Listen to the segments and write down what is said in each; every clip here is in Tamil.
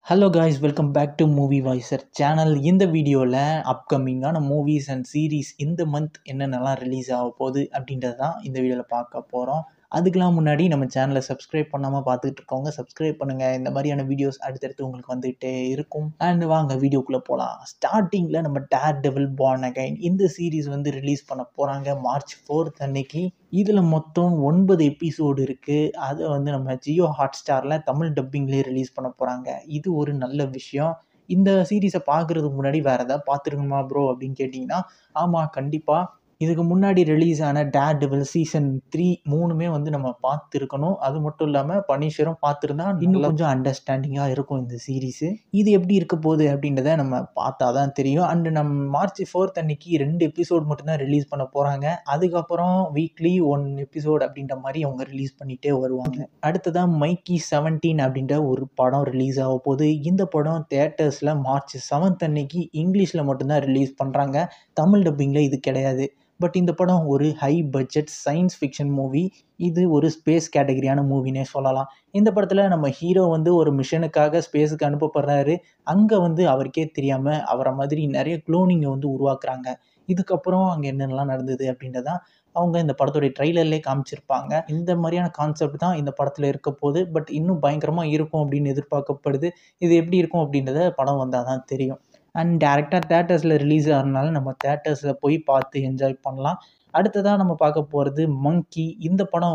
Hello guys, welcome back to movie voicer channel. இந்த வீடியோவில் அப்கமிங்கான மூவிஸ் அண்ட் சீரீஸ் இந்த மந்த் என்னென்னலாம் ரிலீஸ் ஆக போகுது அப்படின்றது தான் இந்த வீடியோவில் பார்க்க போகிறோம். அதுக்கெலாம் முன்னாடி நம்ம சேனலை சப்ஸ்கிரைப் பண்ணாமல் பார்த்துக்கிட்டு இருக்கவங்க சப்ஸ்கிரைப் பண்ணுங்கள். இந்த மாதிரியான வீடியோஸ் அடுத்தடுத்து உங்களுக்கு வந்துகிட்டே இருக்கும். அண்ட் வாங்க வீடியோக்குள்ளே போகலாம். ஸ்டார்டிங்கில் நம்ம டேர் டெவில் பார்ன் அகைன் இந்த சீரீஸ் ரிலீஸ் பண்ண போகிறாங்க மார்ச் 4th அன்னைக்கு. இதில் மொத்தம் 9 எபிசோடு இருக்குது. அதை நம்ம ஜியோ ஹாட்ஸ்டாரில் தமிழ் டப்பிங்லேயே ரிலீஸ் பண்ண போகிறாங்க. இது ஒரு நல்ல விஷயம். இந்த சீரீஸை பார்க்குறதுக்கு முன்னாடி வேறு எதாவது பார்த்துருக்கணுமா ப்ரோ அப்படின்னு கேட்டிங்கன்னா, ஆமாம் கண்டிப்பாக. இதுக்கு முன்னாடி ரிலீஸ் ஆன டேர் டெவில் சீசன் 3 மூணுமே நம்ம பார்த்துருக்கணும். அது மட்டும் இல்லாமல் பனிஷரும் பார்த்துருந்தா இன்னும் கொஞ்சம் அண்டர்ஸ்டாண்டிங்காக இருக்கும் இந்த சீரீஸு. இது எப்படி இருக்க போகுது அப்படின்றத நம்ம பார்த்தா தான் தெரியும். அண்டு நம்ம மார்ச் 4th அன்னைக்கு 2 எபிசோடு மட்டும்தான் ரிலீஸ் பண்ண போகிறாங்க. அதுக்கப்புறம் வீக்லி 1 எபிசோடு அப்படின்ற மாதிரி அவங்க ரிலீஸ் பண்ணிகிட்டே வருவாங்க. அடுத்ததான் மைக்கி 17 அப்படின்ற ஒரு படம் ரிலீஸ் ஆக போகுது. இந்த படம் தியேட்டர்ஸில் மார்ச் 7th அன்னைக்கு இங்கிலீஷில் மட்டும்தான் ரிலீஸ் பண்ணுறாங்க. தமிழ் டப்பிங்கில் இது கிடையாது. பட் இந்த படம் ஒரு high budget science fiction movie. இது ஒரு ஸ்பேஸ் கேட்டகரியான மூவினே சொல்லலாம். இந்த படத்தில் நம்ம ஹீரோ ஒரு மிஷனுக்காக ஸ்பேஸுக்கு அனுப்பப்படுறாரு. அங்கே அவருக்கே தெரியாமல் அவரை மாதிரி நிறைய குளோனிங்கை உருவாக்குறாங்க. இதுக்கப்புறம் அங்கே என்னென்னலாம் நடந்தது அப்படின்றதான் அவங்க இந்த படத்துடைய ட்ரெய்லர்லேயே காமிச்சிருப்பாங்க. இந்த மாதிரியான கான்செப்ட் தான் இந்த படத்தில் இருக்க போகுது. பட் இன்னும் பயங்கரமாக இருக்கும் அப்படின்னு எதிர்பார்க்கப்படுது. இது எப்படி இருக்கும் அப்படின்றத படம் வந்தால் தான் தெரியும். அண்ட் டேரெக்டாக தேட்டர்ஸில் ரிலீஸ் ஆகிறதுனால நம்ம தேட்டர்ஸில் போய் பார்த்து என்ஜாய் பண்ணலாம். அடுத்ததாக நம்ம பார்க்க போகிறது மங்கி. இந்த படம்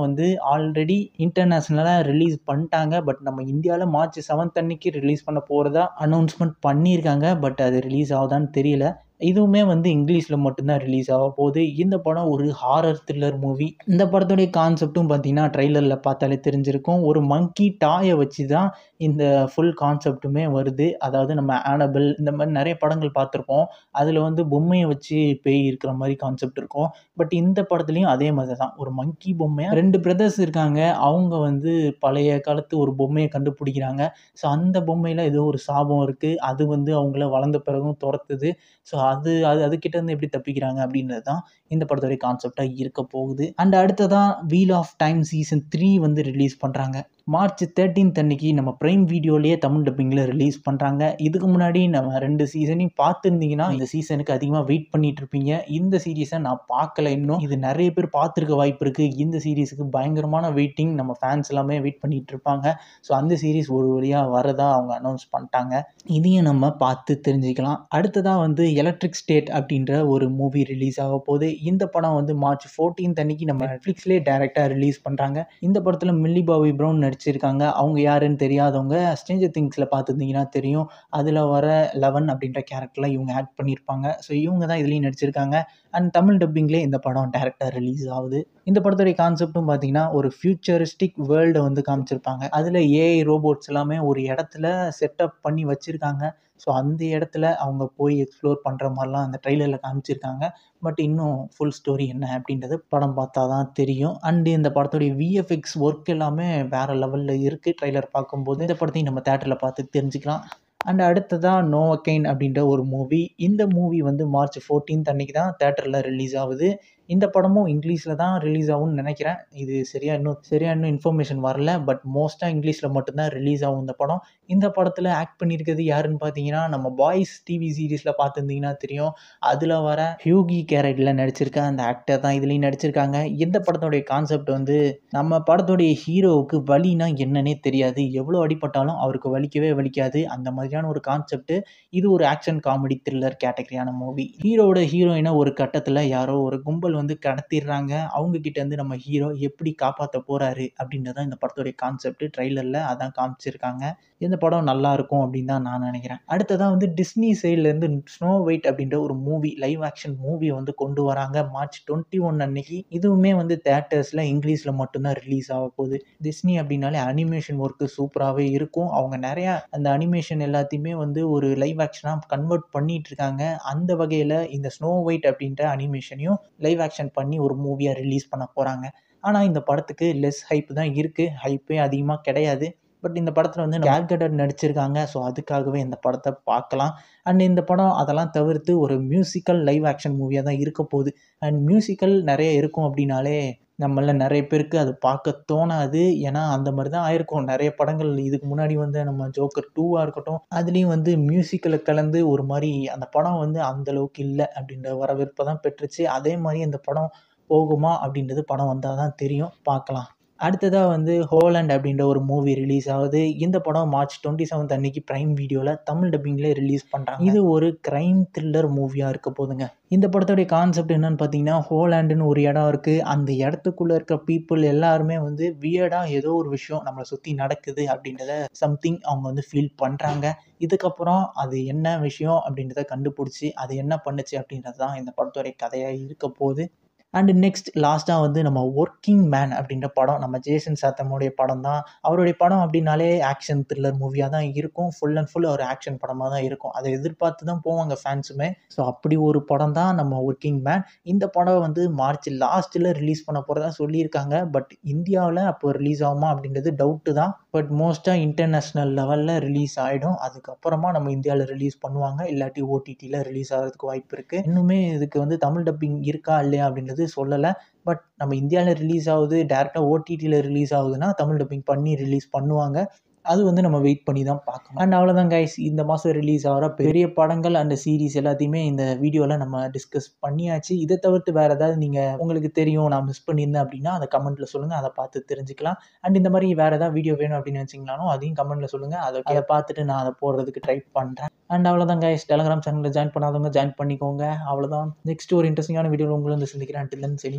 ஆல்ரெடி இன்டர்நேஷ்னலாக ரிலீஸ் பண்ணிட்டாங்க. பட் நம்ம இந்தியாவில் மார்ச் 7th அன்னைக்கு ரிலீஸ் பண்ண போகிறதா அனௌன்ஸ்மெண்ட் பண்ணியிருக்காங்க. பட் அது ரிலீஸ் ஆகுதான்னு தெரியல. இதுவுமே இங்கிலீஷில் மட்டும்தான் ரிலீஸ் ஆக போகுது. இந்த படம் ஒரு ஹாரர் த்ரில்லர் மூவி. இந்த படத்துடைய கான்செப்டும் பார்த்தீங்கன்னா ட்ரெய்லரில் பார்த்தாலே தெரிஞ்சிருக்கும். ஒரு மங்கி டாயை வச்சு தான் இந்த ஃபுல் கான்செப்ட்டுமே வருது. அதாவது நம்ம ஆனபிள் இந்த மாதிரி நிறைய படங்கள் பார்த்துருப்போம். அதில் பொம்மையை வச்சு பேய் இருக்கிற மாதிரி கான்செப்ட் இருக்கும். பட் இந்த படத்துலையும் அதே மாதிரி தான் ஒரு மங்கி பொம்மையாக 2 பிரதர்ஸ் இருக்காங்க. அவங்க பழைய காலத்து ஒரு பொம்மையை கண்டுபிடிக்கிறாங்க. ஸோ அந்த பொம்மையில் ஏதோ ஒரு சாபம் இருக்குது. அது அவங்கள வளர்ந்த பிறகும் துரத்துது. ஸோ அதுக்கிட்டேருந்து எப்படி தப்பிக்கிறாங்க அப்படின்றது தான் இந்த படத்துடைய கான்செப்டாக இருக்க போகுது. அண்ட் அடுத்ததான் wheel of time season 3 release பண்ணுறாங்க. மார்ச் 13th அன்னைக்கு நம்ம பிரைம் வீடியோலேயே தமிழ் டப்பிங்கில் ரிலீஸ் பண்ணுறாங்க. இதுக்கு முன்னாடி நம்ம 2 சீசனையும் பார்த்துருந்தீங்கன்னா இந்த சீசனுக்கு அதிகமாக வெயிட் பண்ணிட்டு இருப்பீங்க. இந்த சீரீஸை நான் பார்க்கல இன்னும். இது நிறைய பேர் பார்த்துருக்க வாய்ப்பு இருக்குது. இந்த சீரீஸுக்கு பயங்கரமான வெயிட்டிங். நம்ம ஃபேன்ஸ் எல்லாமே வெயிட் பண்ணிகிட்டு இருப்பாங்க. ஸோ அந்த சீரீஸ் ஒரு வழியாக வரதா அவங்க அனௌன்ஸ் பண்ணிட்டாங்க. இதையும் நம்ம பார்த்து தெரிஞ்சுக்கலாம். அடுத்ததாக எலக்ட்ரிக் ஸ்டேட் அப்படின்ற ஒரு மூவி ரிலீஸ் ஆக போகுது. இந்த படம் மார்ச் 14th அன்னைக்கு நம்ம நெட்ஃப்ளிக்ஸ்லேயே டைரெக்டாக ரிலீஸ் பண்ணுறாங்க. இந்த படத்தில் மில்லி பாபி ப்ரௌன் நடிச்சிருக்காங்க. அவங்க யாருன்னு தெரியாதவங்க ஸ்ட்ரேஞ்சர் திங்ஸில் பார்த்துருந்தீங்கன்னா தெரியும். அதில் வர 11 அப்படின்ற கேரக்டரில் இவங்க ஆக்ட் பண்ணியிருப்பாங்க. ஸோ இவங்க தான் இதுலேயும் நடிச்சிருக்காங்க. அண்ட் தமிழ் டப்பிங்லேயே இந்த படம் டைரெக்டாக ரிலீஸ் ஆகுது. இந்த படத்துடைய கான்செப்டும் பார்த்தீங்கன்னா ஒரு ஃபியூச்சரிஸ்டிக் வேர்ல்டை காமிச்சிருப்பாங்க. அதில் ஏஐ ரோபோட்ஸ் எல்லாமே ஒரு இடத்துல செட்டப் பண்ணி வச்சுருக்காங்க. ஸோ அந்த இடத்துல அவங்க போய் எக்ஸ்ப்ளோர் பண்ணுற மாதிரிலாம் அந்த ட்ரெய்லரில் காமிச்சிருக்காங்க. பட் இன்னும் ஃபுல் ஸ்டோரி என்ன அப்படின்றது படம் பார்த்தா தான் தெரியும். அண்டு இந்த படத்துடைய விஎஃப்எக்ஸ் ஒர்க் எல்லாமே வேறு லெவலில் இருக்குது. ட்ரெய்லர் பார்க்கும்போது இந்த படத்தையும் நம்ம தேட்டரில் பார்த்து தெரிஞ்சுக்கலாம். அண்ட் அடுத்ததாக நோவகைன் அப்படின்ற ஒரு மூவி. இந்த மூவி மார்ச் 14th அன்னைக்கு தான் தேட்டரில் ரிலீஸ் ஆகுது. இந்த படமும் இங்கிலீஷில் தான் ரிலீஸ் ஆகும்னு நினைக்கிறேன். இது இன்னும் இன்ஃபர்மேஷன் வரல. பட் மோஸ்ட்டாக இங்கிலீஷில் மட்டும்தான் ரிலீஸ் ஆகும் இந்த படம். இந்த படத்தில் ஆக்ட் பண்ணியிருக்கிறது யாருன்னு பார்த்தீங்கன்னா நம்ம பாய்ஸ் டிவி சீரீஸில் பார்த்துருந்தீங்கன்னா தெரியும். அதில் வர ஹியூகி கேரக்டரில் நடிச்சிருக்க அந்த ஆக்டர் தான் இதுலேயும் நடிச்சிருக்காங்க. இந்த படத்தோடைய கான்செப்ட் நம்ம படத்தோடைய ஹீரோவுக்கு வலினா என்னன்னே தெரியாது. எவ்வளோ அடிப்பட்டாலும் அவருக்கு வலிக்கவே வலிக்காது. அந்த மாதிரியான ஒரு கான்செப்ட். இது ஒரு ஆக்ஷன் காமெடி த்ரில்லர் கேட்டகரியான மூவி. ஹீரோவோட ஹீரோயினை ஒரு கட்டத்தில் யாரோ ஒரு கும்பல் கடத்திடுறாங்க. அவங்க கிட்டேருந்து நம்ம ஹீரோ எப்படி காப்பாற்ற போகிறாரு அப்படின்றதான் இந்த படத்தோடைய கான்செப்ட். ட்ரெய்லரில் அதான் காமிச்சிருக்காங்க. இந்த படம் நல்லா இருக்கும் அப்படின்னு தான் நான் நினைக்கிறேன். அடுத்ததான் டிஸ்னி சைட்லேருந்து ஸ்னோ ஒயிட் அப்படின்ற ஒரு மூவி லைவ் ஆக்ஷன் மூவி கொண்டு வராங்க மார்ச் 21 அன்னைக்கு. இதுவுமே தேட்டர்ஸில் இங்கிலீஷில் மட்டும்தான் ரிலீஸ் ஆக போகுது. டிஸ்னி அப்படின்னாலே அனிமேஷன் ஒர்க்கு சூப்பராகவே இருக்கும். அவங்க நிறையா அந்த அனிமேஷன் எல்லாத்தையுமே ஒரு லைவ் ஆக்ஷனாக கன்வெர்ட் பண்ணிட்டு இருக்காங்க. அந்த வகையில் இந்த ஸ்னோ ஒயிட் அப்படின்ற அனிமேஷனையும் லைவ் ஆக்ஷன் பண்ணி ஒரு மூவியாக ரிலீஸ் பண்ண போகிறாங்க. ஆனால் இந்த படத்துக்கு லெஸ் ஹைப் தான் இருக்குது. ஹைப்பே அதிகமாக கிடையாது. பட் இந்த படத்தில் கேல் கெடட் நடிச்சிருக்காங்க. ஸோ அதுக்காகவே இந்த படத்தை பார்க்கலாம். அண்ட் இந்த படம் அதெல்லாம் தவிர்த்து ஒரு மியூசிக்கல் லைவ் ஆக்ஷன் மூவியாக தான் இருக்க போகுது. அண்ட் மியூசிக்கல் நிறைய இருக்கும் அப்படின்னாலே நம்மள நிறைய பேருக்கு அது பார்க்க தோணாது. ஏன்னா, அந்த மாரி தான் ஆயிருக்கும். நெறைய படங்கள் இதுக்கு முன்னாடி வந்த நம்ம ஜோக்கர் 2வா இருக்கட்டும், அதுலயும் வந்து மியூசிக்ல கலந்து ஒரு மாரி அந்த படம் வந்து அந்த அளவுக்கு இல்ல அப்படின்ற வரவேற்ப தான் பெற்றுச்சு. அதே மாரி அந்த படம் போகுமா அப்படின்றது படம் வந்தா தான் தெரியும். பார்க்கலாம். அடுத்ததா வந்து ஹோலண்ட் அப்படின்ற ஒரு மூவி ரிலீஸ் ஆகுது. இந்த படம் மார்ச் 27 அன்னைக்கு பிரைம் வீடியோல தமிழ் டப்பிங்ல ரிலீஸ் பண்றாங்க. இது ஒரு கிரைம் த்ரில்லர் மூவியா இருக்க போதுங்க. இந்த படத்தோடைய கான்செப்ட் என்னன்னு பார்த்தீங்கன்னா, ஹோலாண்டுன்னு ஒரு இடம் இருக்கு. அந்த இடத்துக்குள்ள இருக்க பீப்பிள் எல்லாருமே வந்து வியர்டா ஏதோ ஒரு விஷயம் நம்மள சுத்தி நடக்குது அப்படின்றத சம்திங் அவங்க வந்து ஃபீல் பண்றாங்க. இதுக்கப்புறம் அது என்ன விஷயம் அப்படின்றத கண்டுபிடிச்சு, அது என்ன பண்ணுச்சு அப்படின்றது தான் இந்த படத்தோடைய கதையா இருக்க போது. அண்ட் நெக்ஸ்ட் லாஸ்ட்டா வந்து நம்ம ஒர்க்கிங் மேன் அப்படின்ற படம் நம்ம ஜேசன் ஸ்டாத்தமுடைய படம் தான். அவருடைய படம் அப்படின்னாலே ஆக்ஷன் த்ரில்லர் மூவியா தான் இருக்கும். ஃபுல் அண்ட் ஃபுல் ஒரு ஆக்ஷன் படமா தான் இருக்கும். அத எதிர்பார்த்து தான் போவாங்க ஃபேன்ஸுமே. ஸோ அப்படி ஒரு படம் தான் நம்ம ஒர்க்கிங் மேன். இந்த படம் வந்து மார்ச் லாஸ்ட்ல ரிலீஸ் பண்ண போறதா சொல்லியிருக்காங்க. பட் இந்தியாவுல அப்போ ரிலீஸ் ஆகுமா அப்படின்றது டவுட்டு தான். பட் மோஸ்ட்டா இன்டர்நேஷனல் லெவல்ல ரிலீஸ் ஆயிடும். அதுக்கப்புறமா நம்ம இந்தியால ரிலீஸ் பண்ணுவாங்க. இல்லாட்டி ஓடிடில ரிலீஸ் ஆகுறதுக்கு வாய்ப்பு இருக்கு. இன்னுமே இதுக்கு வந்து தமிழ் டப்பிங் இருக்கா இல்லையா அப்படின்றது சொல்லல. பட் நம்ம இந்தியால ரிலீஸ் ஆகுது, டைரக்ட்டா ஓடிடில ரிலீஸ் ஆகுதுன்னா, தமிழ் டப்பிங் பண்ணி ரிலீஸ் பண்ணுவாங்க. அது வந்து நம்ம வெயிட் பண்ணி தான் பார்க்கணும். அண்ட் அவ்வளோதான் கைஸ். இந்த மாசம் ரிலீஸ் ஆகுற பெரிய படங்கள் அண்ட் சீரிஸ் எல்லாத்தையுமே இந்த வீடியோல நம்ம டிஸ்கஸ் பண்ணியாச்சு. இத தவிர்த்து வேற ஏதாவது நீங்க உங்களுக்கு தெரியும், நான் மிஸ் பண்ணியிருந்தேன் அப்படின்னா, அத கமெண்ட்ல சொல்லுங்க. அத பார்த்து தெரிஞ்சுக்கலாம். அண்ட் இந்த மாரி வேற ஏதாவது வீடியோ வேணும் அப்படின்னு நினைச்சீங்கனாலும், அதையும் கமெண்ட்ல சொல்லுங்க. அத பார்த்துட்டு நான் அத போடுறதுக்கு ட்ரை பண்றேன். அண்ட் அவ்வளோதான் கைஸ். டெலகிராம் சேனல்ல ஜாயின் பண்ணாதவங்க ஜாயின் பண்ணிக்கோங்க. அவ்வளோதான். நெக்ஸ்ட் ஒரு இன்ட்ரஸ்டிங்கான வீடியோல உங்கள வந்து சந்திக்கிறேன். Until then signing off.